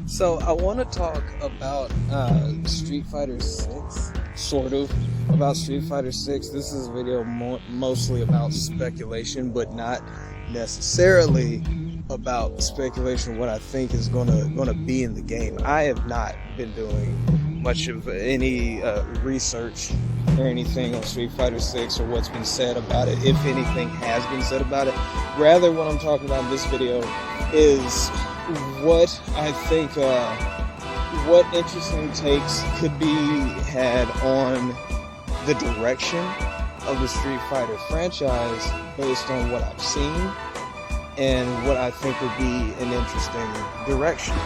So I want to talk about Street Fighter 6, sort of, about Street Fighter 6. This is a video mostly about speculation, but not necessarily about speculation what I think is gonna be in the game. I have not been doing much of any research or anything on Street Fighter 6 or what's been said about it, if anything has been said about it. Rather, what I'm talking about in this video is what I think, what interesting takes could be had on the direction of the Street Fighter franchise based on what I've seen and what I think would be an interesting direction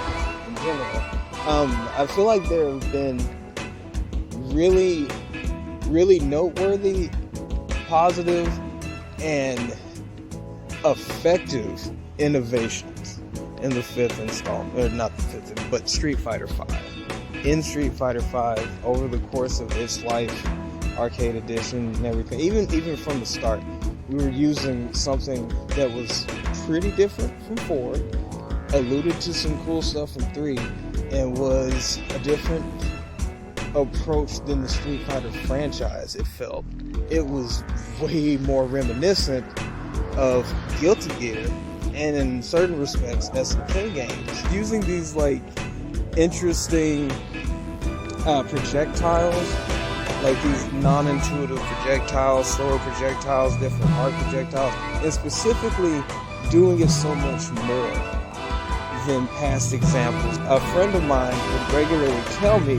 in general. I feel like there have been really noteworthy, positive, and effective innovations in the fifth installment, or not the fifth, but Street Fighter V. In Street Fighter V, over the course of its life, arcade edition and everything, even from the start, we were using something that was pretty different from 4, alluded to some cool stuff from 3, and was a different approach than the Street Fighter franchise. It felt it was way more reminiscent of Guilty Gear and in certain respects SNK games, using these like interesting projectiles, like these non-intuitive projectiles, slower projectiles, different arc projectiles, and specifically doing it so much more than past examples. A friend of mine would regularly tell me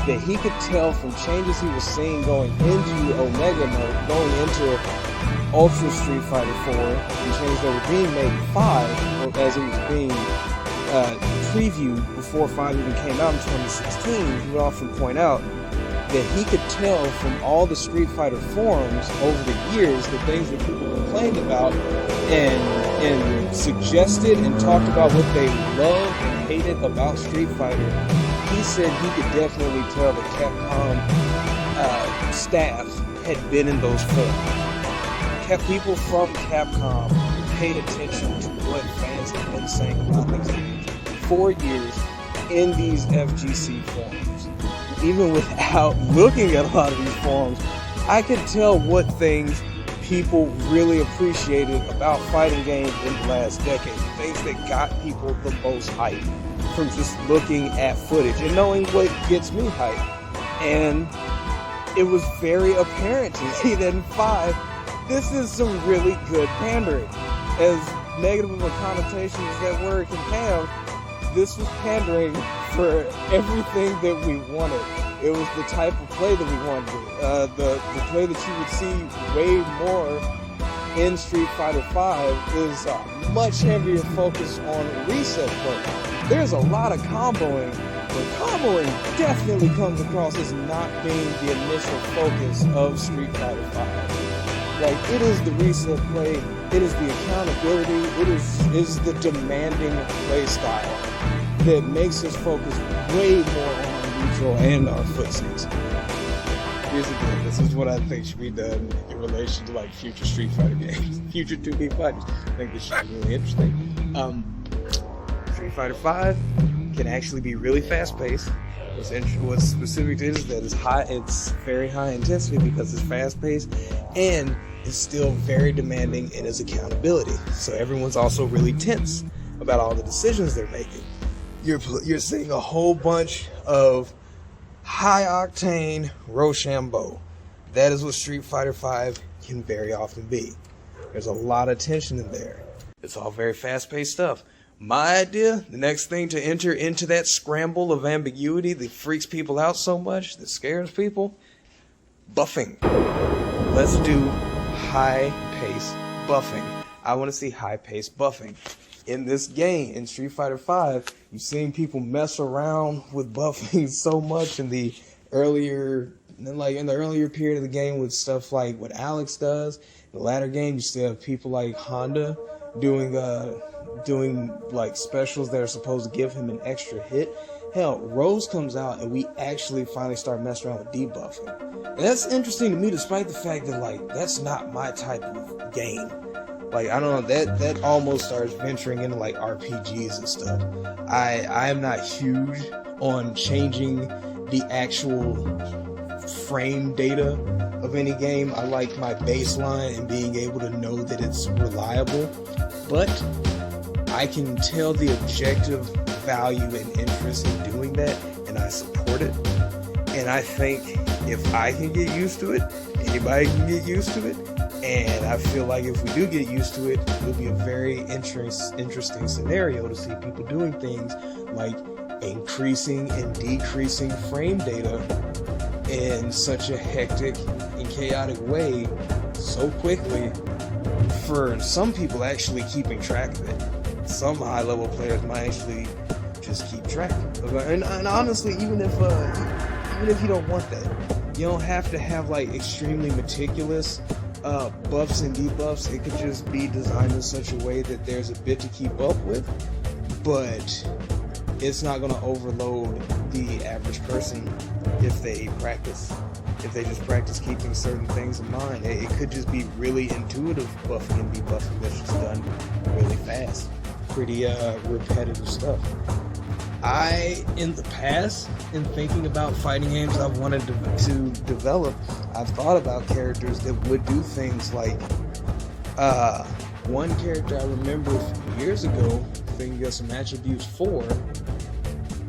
that he could tell from changes he was seeing going into Omega mode, going into Ultra Street Fighter 4, and changes that were being made in 5, or as it was being previewed before 5 even came out in 2016. He would often point out that he could tell from all the Street Fighter forums over the years the things that people complained about and suggested and talked about what they loved and hated about Street Fighter. He said he could definitely tell the Capcom staff had been in those forums. People from Capcom paid attention to what fans had been saying about these games for years in these FGC forums. Even without looking at a lot of these forums, I could tell what things people really appreciated about fighting games in the last decade. The things that got people the most hype from just looking at footage and knowing what gets me hyped. And it was very apparent to me that in 5, this is some really good pandering. As negative of a connotation as that word can have, this was pandering for everything that we wanted. It was the type of play that we wanted. The play that you would see way more in Street Fighter V is a much heavier focus on reset play. There's a lot of comboing, but comboing definitely comes across as not being the initial focus of Street Fighter V. Like, it is the reset play, it is the accountability, it is the demanding play style that makes us focus way more on our neutral and our footsies. Here's the deal, this is what I think should be done in relation to like future Street Fighter games, future 2D fighters. I think this should be really interesting. Street Fighter V can actually be really fast-paced. What's specific to it is that it's very high intensity because it's fast-paced, and it's still very demanding in its accountability. So everyone's also really tense about all the decisions they're making. You're seeing a whole bunch of high-octane Rochambeau. That is what Street Fighter V can very often be. There's a lot of tension in there. It's all very fast-paced stuff. My idea, the next thing to enter into that scramble of ambiguity that freaks people out so much, that scares people, buffing. Let's do high-paced buffing. I want to see high-paced buffing. In this game, in Street Fighter V, you've seen people mess around with buffing so much in the earlier period of the game with stuff like what Alex does. In the latter game, you still have people like Honda doing like specials that are supposed to give him an extra hit. Hell, Rose comes out and we actually finally start messing around with debuffing. And that's interesting to me, despite the fact that like that's not my type of game. Like, I don't know, that almost starts venturing into like RPGs and stuff. I am not huge on changing the actual frame data of any game. I like my baseline and being able to know that it's reliable, but I can tell the objective value and interest in doing that, and I support it. And I think if I can get used to it, anybody can get used to it. And I feel like if we do get used to it, it'll be a very interesting scenario to see people doing things like increasing and decreasing frame data in such a hectic and chaotic way so quickly, for some people actually keeping track of it. Some high-level players might actually just keep track of it. And honestly, even if you don't want that, you don't have to have like extremely meticulous buffs and debuffs. It could just be designed in such a way that there's a bit to keep up with, but it's not going to overload the average person if they just practice keeping certain things in mind. It could just be really intuitive buffing and debuffing that's just done really fast. Pretty repetitive stuff. In the past, in thinking about fighting games I've wanted to develop, I've thought about characters that would do things like, one character I remember a few years ago, thinking of some attributes for,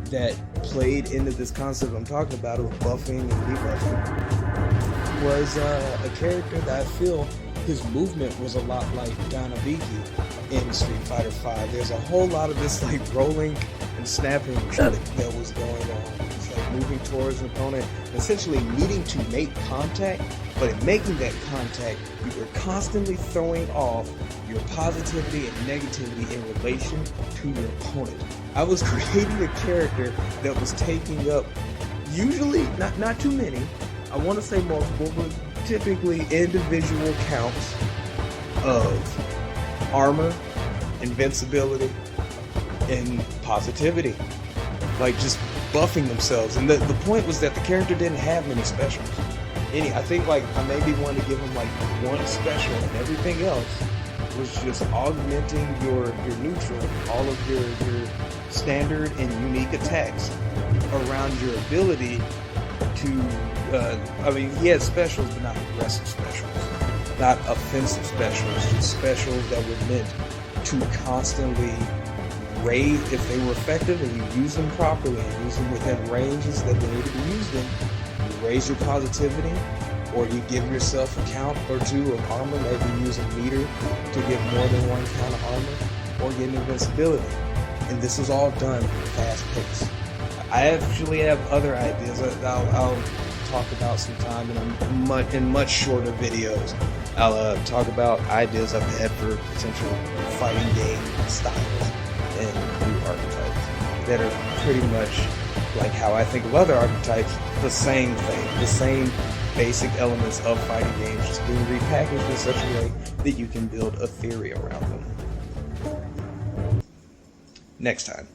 that played into this concept I'm talking about of buffing and debuffing, was a character that I feel his movement was a lot like Ganabiki in Street Fighter V. There's a whole lot of this like rolling and snapping that was going on. It's like moving towards an opponent, essentially needing to make contact, but in making that contact, you were constantly throwing off your positivity and negativity in relation to your opponent. I was creating a character that was taking up, usually, not too many, I want to say multiple, but typically individual counts of armor, invincibility, and positivity. Like just buffing themselves. And the point was that the character didn't have many specials. I think like I maybe wanted to give him like one special, and everything else was just augmenting your neutral, all of your standard and unique attacks around your ability to, he had specials, but not aggressive specials, not offensive specials, just specials that were meant to constantly raise, if they were effective and you use them properly and use them within ranges that they need to be used in, you raise your positivity, or you give yourself a count or two of armor, maybe use a meter to get more than one count of armor, or get invincibility. And this is all done fast paced. I actually have other ideas I'll talk about sometime in much shorter videos. I'll talk about ideas I've had for potential fighting game styles and new archetypes that are pretty much like how I think of other archetypes, the same thing, the same basic elements of fighting games, just being repackaged in such a way that you can build a theory around them. Next time.